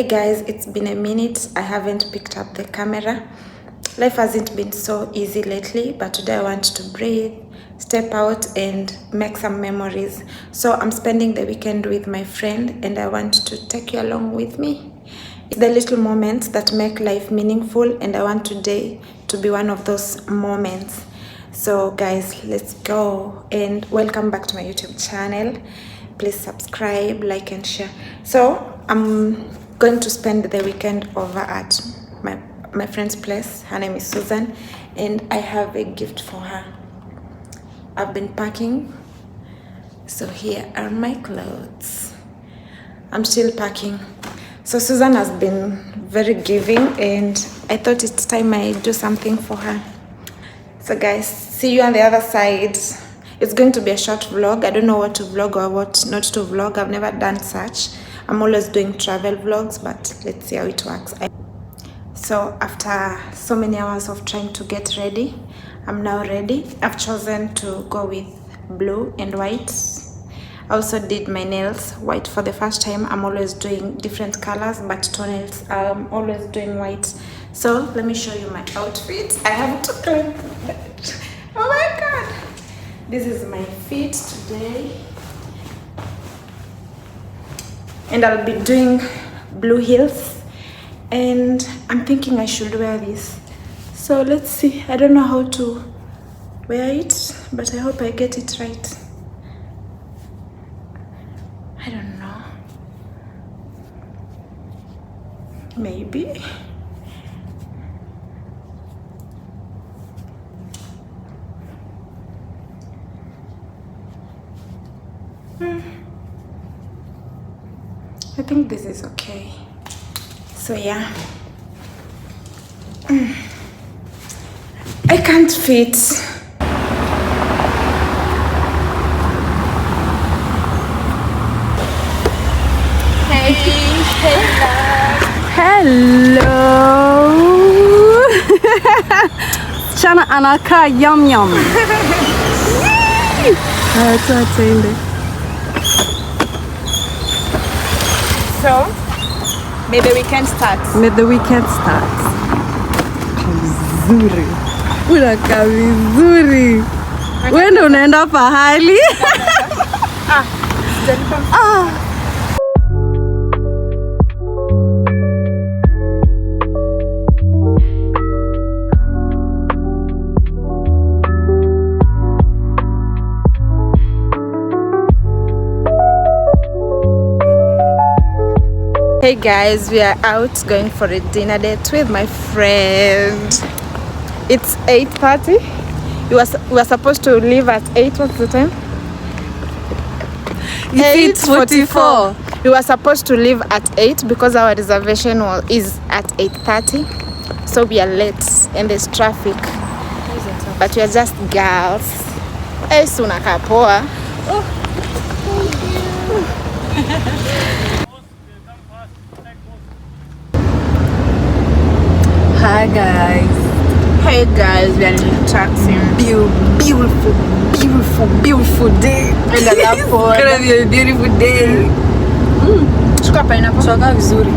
Hey guys, it's been a minute. I haven't picked up the camera. Life hasn't been so easy lately, but today I want to breathe, step out and make some memories. So I'm spending the weekend with my friend and I want to take you along with me. It's the little moments that make life meaningful and I want today to be one of those moments. So guys, let's go and welcome back to my YouTube channel. Please subscribe, like and share. So I'm going to spend the weekend over at my friend's place. Her name is Susan and I have a gift for her. I've been packing, so here are my clothes. I'm still packing. So Susan has been very giving and I thought it's time I do something for her. So guys, see you on the other side. It's going to be a short vlog. I don't know what to vlog or what not to vlog. I've never done such. I'm always doing travel vlogs, but let's see how it works. So after so many hours of trying to get ready, I'm now ready. I've chosen to go with blue and white. I also did my nails white for the first time. I'm always doing different colors, but toenails I'm always doing white. So let me show you my outfit. I have to clean that. Oh my god, this is my fit today and I'll be doing blue heels and I'm thinking I should wear this. So let's see. I don't know how to wear it, but I hope I get it right. I don't know. Maybe. I think this is okay. So yeah. I can't fit. Hey, Hello. Chana anaka yum yum. So, may the weekend start. May the weekend start. Vizuri. Unakaa vizuri. Wewe ndo unaenda pahali. Hey guys, we are out going for a dinner date with my friend. It's 8:30. We were supposed to leave at 8. What's the time? 8:44. We were supposed to leave at 8 because our reservation is at 8:30. So we are late and there's traffic. But we are just girls. Hey, suna kapoa. Hi guys. Hey guys, we are in a taxi. Beautiful day. And I love for It's gonna be a beautiful day. Chukua pineapple. Chaka vizuri.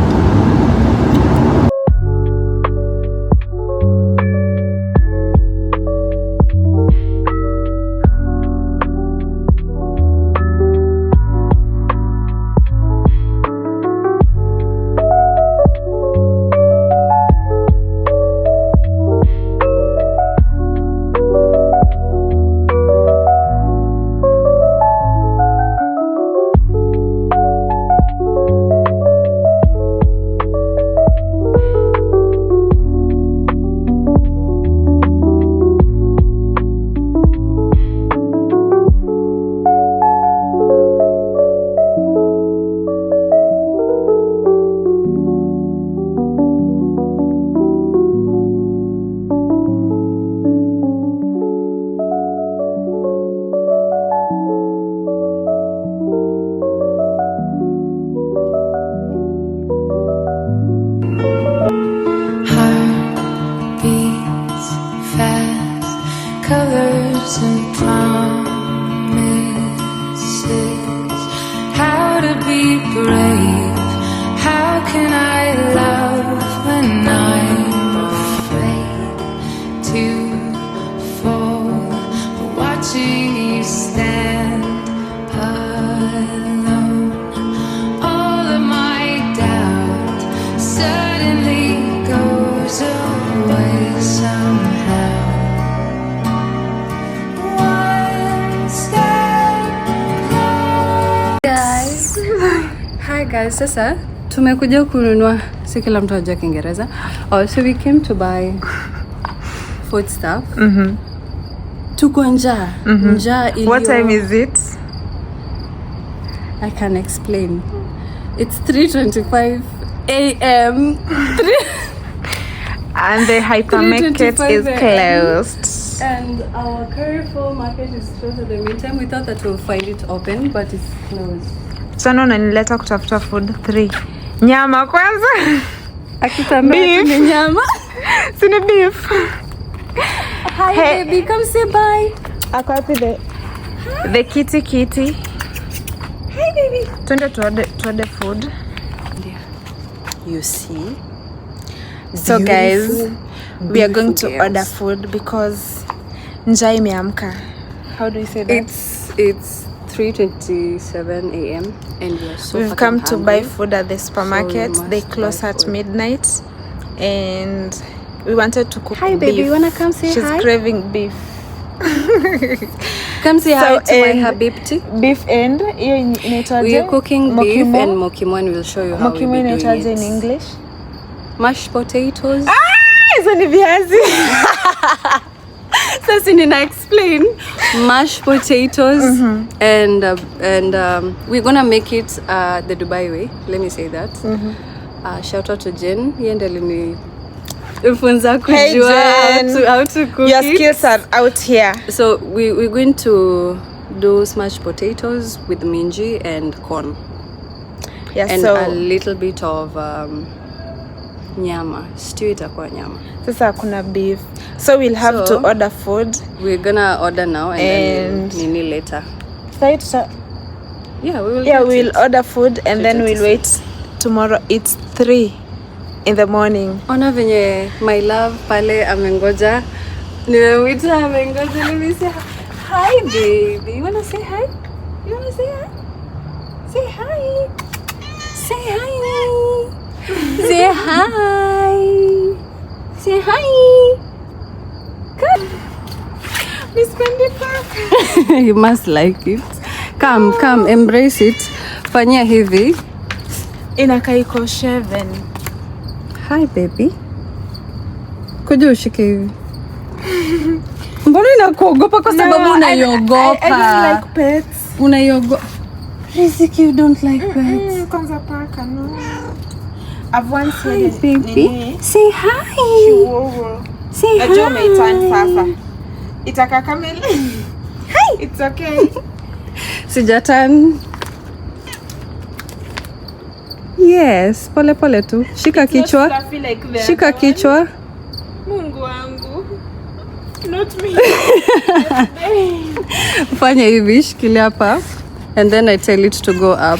Guys, sasa tumekuja kununua, si kila mtu anajua Kiingereza. So we came to buy food stuff. Tuko njaa. Njaa ilio. What time is it? I can explain. It's 3:25 a.m. And the hypermarket is closed. And our Carrefour market is closed at the meantime. We thought that we'll find it open, but it's closed. Sana unanileta kutafuta food 3. Nyama kwanza. Akitambia ni nyama. Sina beef. Hi baby, come say bye. Ako wapi the kitty. Hi baby. Twende tuode food. You see? So guys, we are going to order food because njaa imeamka. How do you say that? It's 3:27 a.m. and we are so We've come to hungry. buy food at the supermarket. So they close at midnight and we wanted to cook Hi beef. baby, you wanna come say She's hi? craving beef. Come say hi to my and habibti. Beef and hiyo inaitwaje? We are cooking beef Mokimo. and Mokimo, and we'll show you how Mokimo we be doing inaitwaje it. in English? Mashed potatoes. Hizo ni viazi. Sasa nina explain. Mashed potatoes and we're gonna make it the Dubai way. Let me say that. Shout out to Jen. Yeye ndiye alinifunza kujua how to cook Your it. skills are out here. So we're going to do smashed potatoes with minji and corn. Yeah, And so a little bit of nyama. Stew itakuwa nyama. sasa kuna beef. So we'll have to order food. We're gonna order now and then nini later. Yeah, we will. Yeah, we'll order food and then we'll wait tomorrow. It's 3 in the morning. Ona venye my love pale amengoja. Nimemwita amengoja. Let me say hi baby. You wanna say hi? You wanna say hi? Say hi. Say hi. Say hi. Say hi. Good. Miss Pendipa. You must like it. Come, embrace it. Fanyia hivi. Inakaa iko 7. Hi baby. Kuja ushike hivi. Mbona inakuogopa kwa sababu unaiogopa? I don't like pets. Unaiogopa. Riziki, you don't like pets. Kwanza paka no. I've once Hi said baby. Say hi. Chihuahua. Say hi. Najua umeiturn sasa. Itaka kamili. Hi. It's okay. Sijatan. Yes, pole pole tu. Shika kichwa. Shika kichwa. Mungu wangu. Not me. Fanya hivi, shikilia hapa. And then I tell it to go up.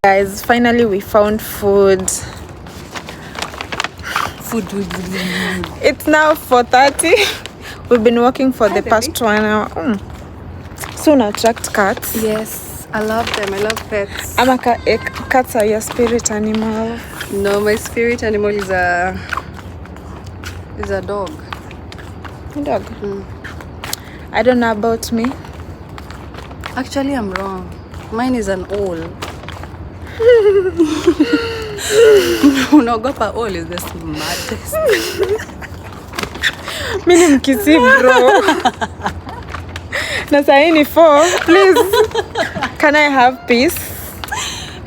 Guys, finally we found food. It's now 4:30. We've been walking for the past 1 hour. Soon attract cats. Yes, I love them. I love pets. Cats are your spirit animal. No, my spirit animal is a dog. Dog. I don't know about me. Actually, I'm wrong. Mine is an all. Unaogopa all is the smartest. Mimi ni mkisi bro. Na sahi ni 4. Please. Can I have peace?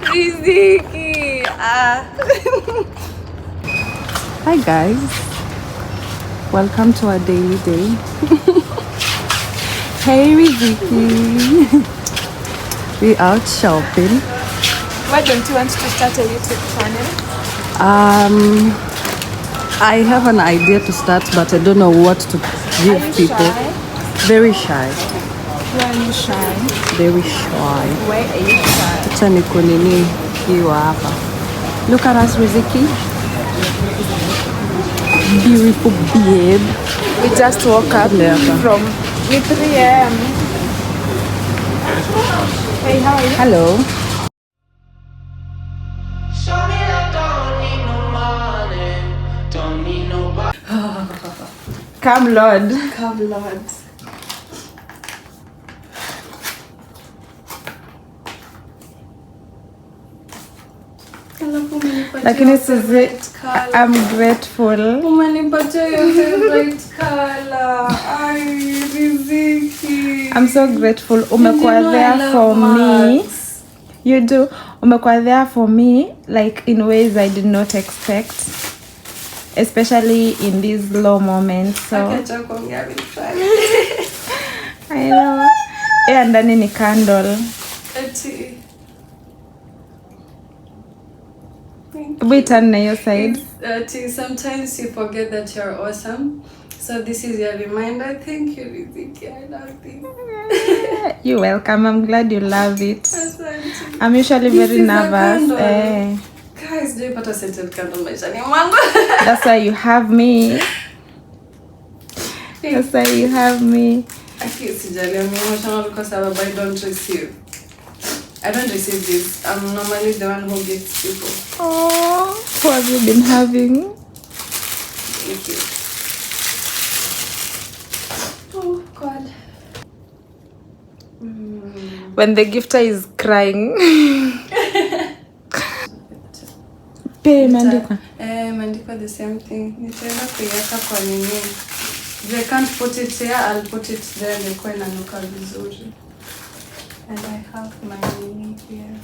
Riziki. Hi guys. Welcome to our daily day. Hey Riziki. We out shopping. Why don't you want to start a YouTube channel? I have an idea to start, but I don't know what to give people. Shy? Very shy. Why are you shy? Very shy. Why are you shy? Acha nikunini hiyo hapa. Look at us, Riziki. Beautiful babe. We just woke up from 3 a.m. Hey, how are you? Hello. Come Lord. Come Lord. Lakini Suzy, I'm grateful. Umenipatia your favorite color. Ay, Riziki. I'm so grateful. Umekuwa there for me. You do. Umekuwa there for me, like in ways I did not expect, especially in these low moments. So I know. And ndani ni candle. We turn on your side. Sometimes you forget that you're awesome. So this is your reminder. Thank you, Riziki. I love this. You're welcome. I'm glad you love it. I'm usually very nervous. Guys, do you put a scented candle maishani mwangu? That's why you have me. That's why you have me. Sijali, I'm emotional because I don't receive. I don't receive this. I'm normally the one who gets people. Oh, who have you been having? Thank you. Oh God. When the gifter is crying. Pay mandikwa. Mandikwa the same thing. Nitaenda kuiweka kwa nini. If I can't put it here, I'll put it there. Nikuwa inanuka vizuri. And I have my nini here.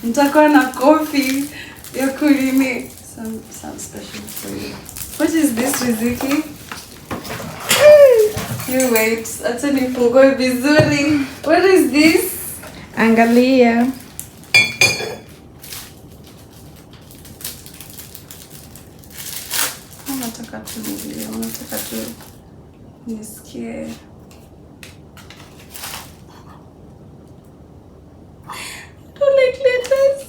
Nitakuwa na coffee ya kulini. Some special for you. What is this, Riziki? You wait. Acha nifungue vizuri. What is this? Angalia. Unataka tu nilie, unataka tu nisikie. Don't like letters.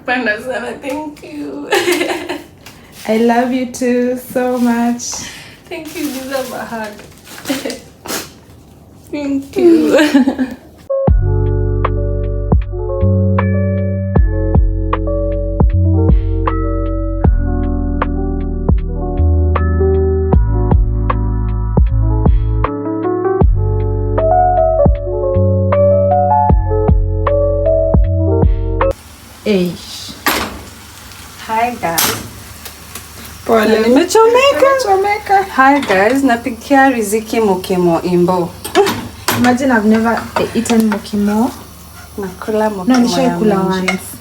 Panda sana, thank you. I love you too so much. Thank you, deserve a hug. Thank you. Hi guys. Pole. Nimechomeka. Hi guys, napikia Riziki Mokimo imbo. Imagine I've never eaten Mokimo. Nakula Mokimo. No, nishaikula once.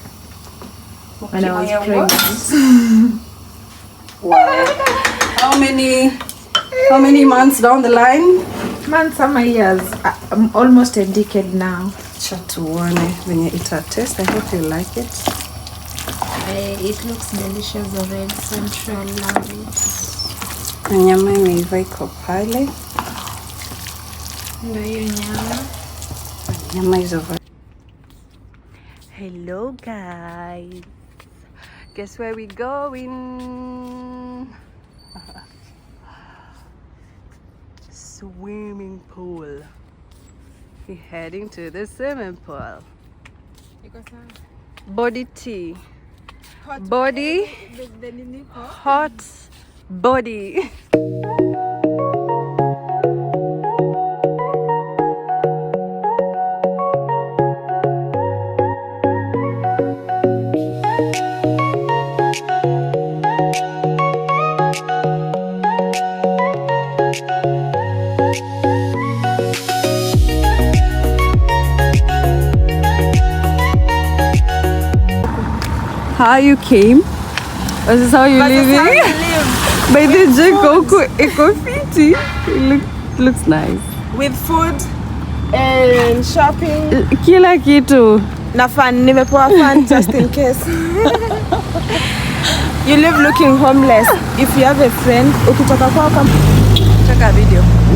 When I was pregnant. Wow. How many months down the line? Man, some years. Almost a decade now. Chatuone venye ita taste. I hope you like it. It looks delicious already. So I love it. Nyama imeiva iko pale. Ndio hiyo nyama. Nyama is over. Hello guys. Guess where we going? Swimming pool. heading to the swimming pool. Body tea. Body. Hot body. How you came? This is how you living? By the Jekoko Ecofiti. Looks nice. With food and shopping. Kila kitu. Na fun, nimepewa fun just in case. You live looking homeless. If you have a friend, ukitoka kwako, check a video.